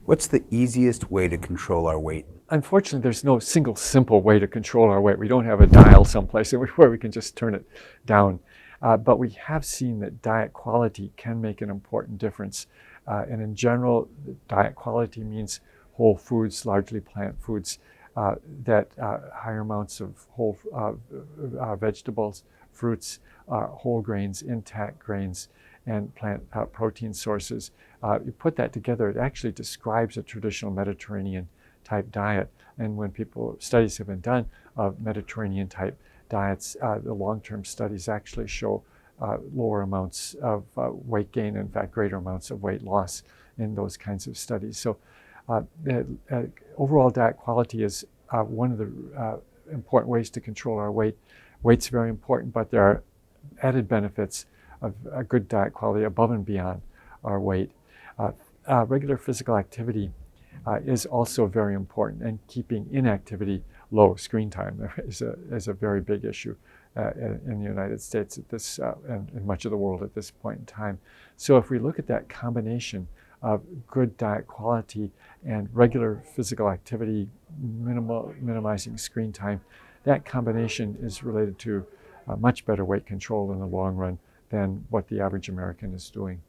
What's the easiest way to control our weight? Unfortunately, there's no single simple way to control our weight. We don't have a dial someplace where we can just turn it down. But we have seen that diet quality can make an important difference. And in general, diet quality means whole foods, largely plant foods, that higher amounts of whole vegetables, fruits, whole grains, intact grains, and plant protein sources. You put that together, it actually describes a traditional Mediterranean type diet. And when studies have been done of Mediterranean type diets, the long-term studies actually show lower amounts of weight gain, in fact, greater amounts of weight loss in those kinds of studies. So overall diet quality is one of the important ways to control our weight. Weight's very important, but there are added benefits of a good diet quality above and beyond our weight. Regular physical activity is also very important, and keeping inactivity low, screen time, is a very big issue in the United States at this and in much of the world at this point in time. So if we look at that combination of good diet quality and regular physical activity, minimizing screen time, that combination is related to much better weight control in the long run than what the average American is doing.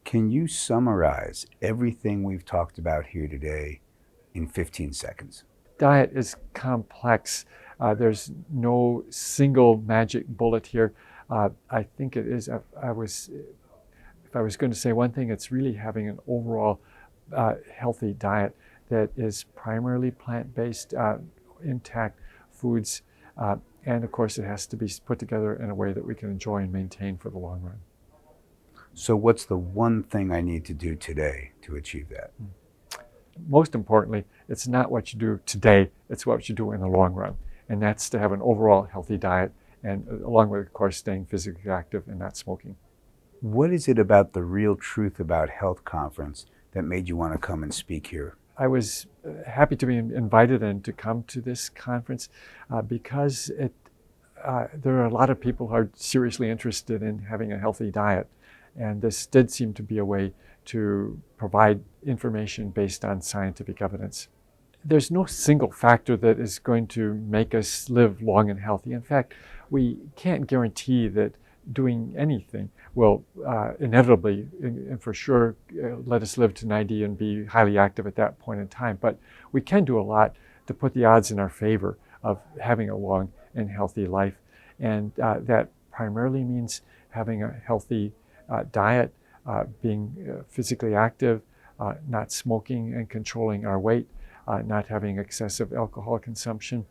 Can you summarize everything we've talked about here today in 15 seconds? Diet is complex. There's no single magic bullet here. I think it is, if I was going to say one thing, it's really having an overall healthy diet that is primarily plant-based, intact foods. And of course, it has to be put together in a way that we can enjoy and maintain for the long run. So what's the one thing I need to do today to achieve that? Most importantly, it's not what you do today, it's what you do in the long run. And that's to have an overall healthy diet, and along with, of course, staying physically active and not smoking. What is it about the Real Truth About Health conference that made you want to come and speak here? I was happy to be invited and to come to this conference because there are a lot of people who are seriously interested in having a healthy diet. And this did seem to be a way to provide information based on scientific evidence. There's no single factor that is going to make us live long and healthy. In fact, we can't guarantee that doing anything will inevitably and for sure let us live to 90 and be highly active at that point in time. But we can do a lot to put the odds in our favor of having a long and healthy life. And that primarily means having a healthy diet, being physically active, not smoking and controlling our weight, not having excessive alcohol consumption.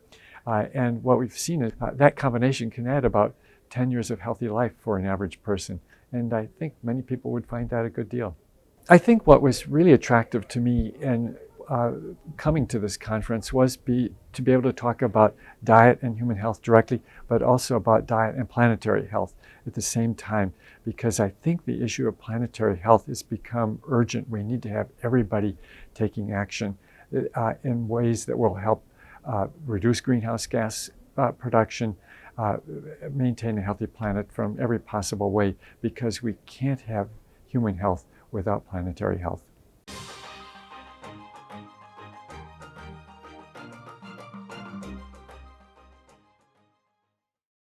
And what we've seen is that combination can add about 10 years of healthy life for an average person. And I think many people would find that a good deal. I think what was really attractive to me in coming to this conference was to be able to talk about diet and human health directly, but also about diet and planetary health at the same time, because I think the issue of planetary health has become urgent. We need to have everybody taking action in ways that will help reduce greenhouse gas production, maintain a healthy planet from every possible way, because we can't have human health without planetary health.